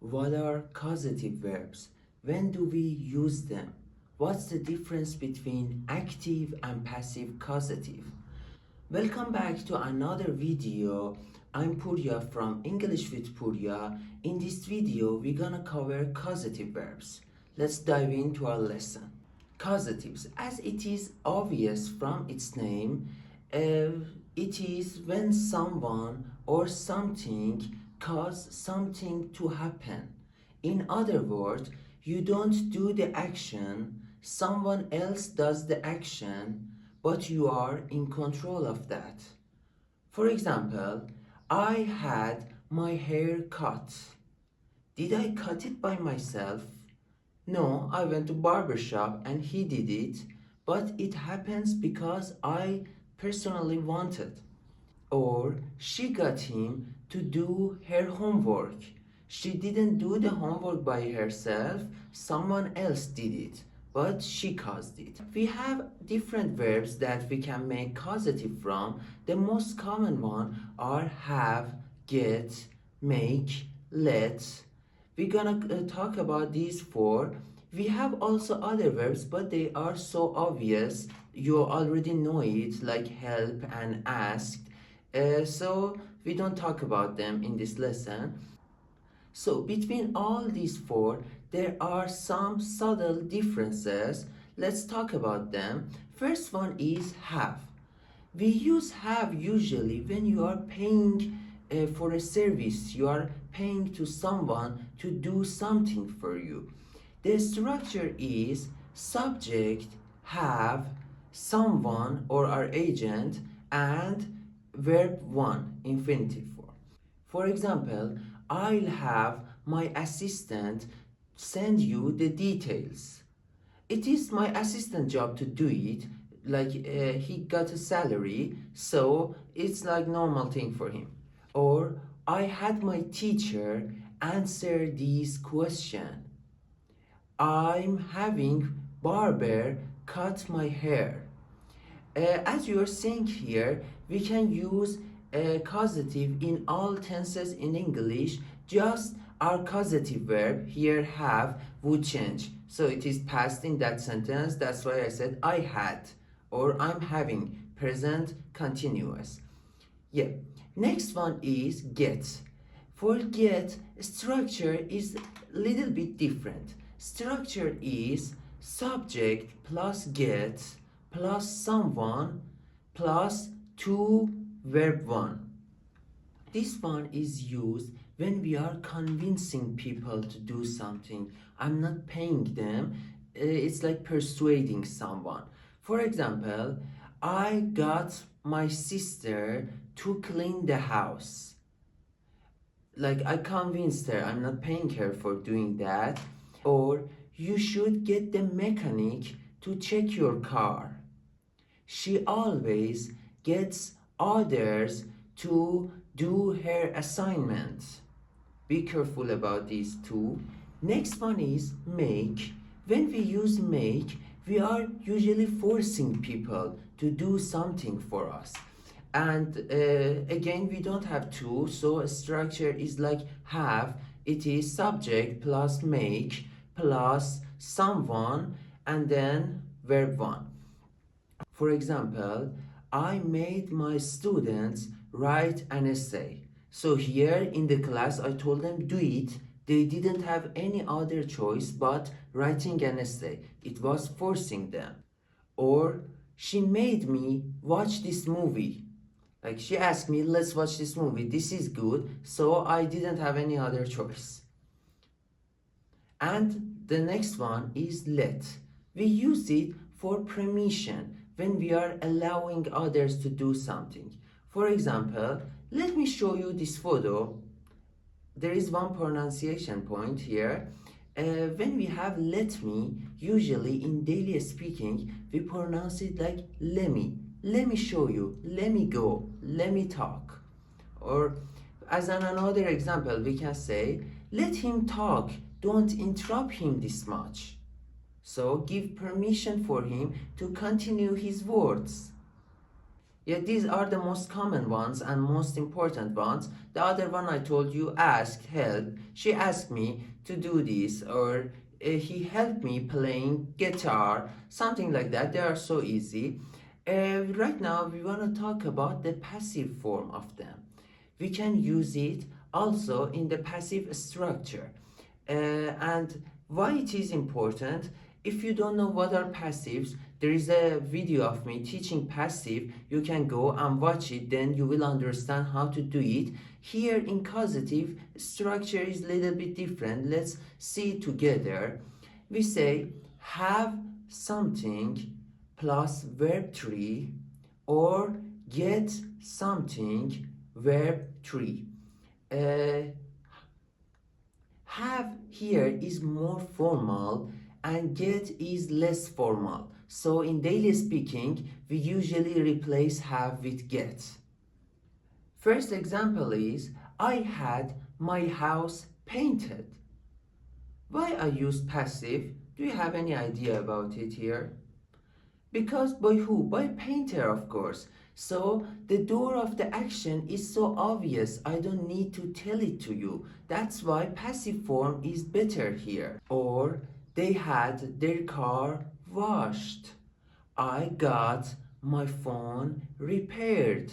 What are causative verbs? When do we use them? What's the difference between active and passive causative? Welcome back to another video. I'm Purya from English with Purya. In this video, we're gonna cover causative verbs. Let's dive into our lesson. Causatives, as it is obvious from its name, it is when someone or something cause something to happen. In other words, you don't do the action, someone else does the action, but you are in control of that. For example, I had my hair cut. Did I cut it by myself? No, I went to barber shop and he did it, but it happens because I personally wanted. Or she got him to do her homework. She didn't do the homework by herself, someone else did it, but she caused it. We have different verbs that we can make causative from. The most common one are have, get, make, let. We're gonna talk about these four. We have also other verbs, but they are so obvious. You already know it, like help and asked. So we don't talk about them in this lesson. So between all these four, there are some subtle differences. Let's talk about them. First one is have. We use have usually when you are paying for a service. You are paying to someone to do something for you. The structure is subject, have, someone or our agent, and verb 1, infinitive form. For example, I'll have my assistant send you the details. It is my assistant job to do it, like he got a salary, so it's like normal thing for him. Or I had my teacher answer these questions. I'm having barber cut my hair. As you are seeing here, we can use causative in all tenses in English. Just our causative verb here have would change. So it is past in that sentence. That's why I said I had or I'm having, present continuous. Yeah. Next one is get. For get, structure is a little bit different. Structure is subject plus get plus someone plus to verb 1. This one is used when we are convincing people to do something. I'm not paying them. It's like persuading someone. For example, I got my sister to clean the house. Like I convinced her, I'm not paying her for doing that. Or you should get the mechanic to check your car. She always gets others to do her assignments. Be careful about these two. Next one is make. When we use make, we are usually forcing people to do something for us. And again, we don't have to, so a structure is like have. It is subject plus make plus someone and then verb 1. For example, I made my students write an essay. So here in the class, I told them do it. They didn't have any other choice but writing an essay. It was forcing them. Or she made me watch this movie. Like she asked me, let's watch this movie. This is good. So I didn't have any other choice. And the next one is let. We use it for permission when we are allowing others to do something. For example, let me show you this photo. There is one pronunciation point here. When we have let me, usually in daily speaking, we pronounce it like let me show you, let me go, let me talk. Or as another example, we can say, let him talk, don't interrupt him this much. So give permission for him to continue his words. Yeah, these are the most common ones and most important ones. The other one I told you, asked, help. She asked me to do this, or he helped me playing guitar, something like that. They are so easy. Right now, we want to talk about the passive form of them. We can use it also in the passive structure. And why it is important, if you don't know what are passives, there is a video of me teaching passive. You can go and watch it, then you will understand how to do it. Here in causative, structure is a little bit different. Let's see it together. We say have something plus verb 3, or get something verb 3. Have here is more formal and get is less formal. So in daily speaking, we usually replace have with get. First example is, I had my house painted. Why I use passive? Do you have any idea about it here? Because by who? By painter, of course. So the door of the action is so obvious, I don't need to tell it to you. That's why passive form is better here. Or they had their car washed. I got my phone repaired.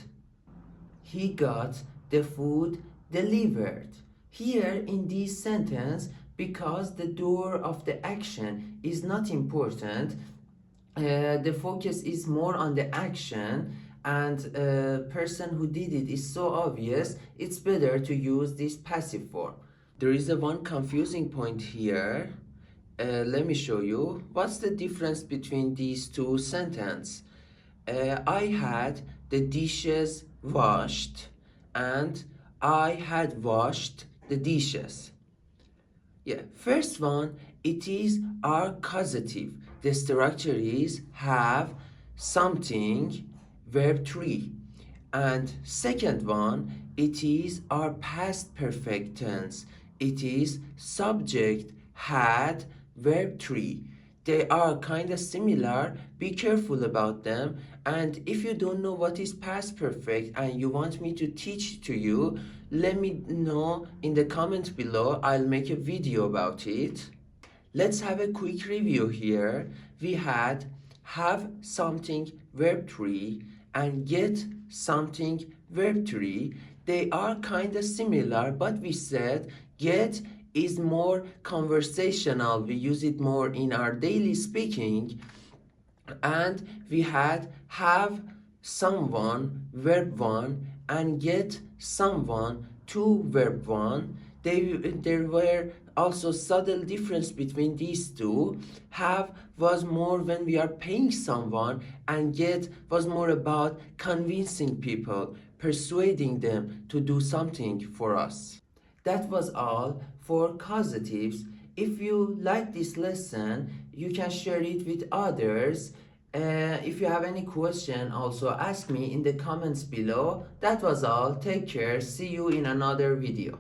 He got the food delivered. Here in this sentence, because the door of the action is not important, the focus is more on the action, and person who did it is so obvious, it's better to use this passive form. There is a one confusing point here. Let me show you. What's the difference between these two sentences? I had the dishes washed and I had washed the dishes. Yeah, first one, it is our causative. The structure is have something verb 3. And second one, it is our past perfect tense. It is subject had verb 3. They are kind of similar. Be careful about them. And if you don't know what is past perfect and you want me to teach to you, let me know in the comments below. I'll make a video about it. Let's have a quick review here. We had have something verb 3 and get something verb 3. They are kind of similar, but we said get is more conversational. We use it more in our daily speaking. And we had have someone verb 1 and get someone to verb 1. There were also subtle difference between these two. Have was more when we are paying someone, and get was more about convincing people, persuading them to do something for us. That was all for causatives. If you like this lesson, you can share it with others. If you have any question, also ask me in the comments below. That was all. Take care. See you in another video.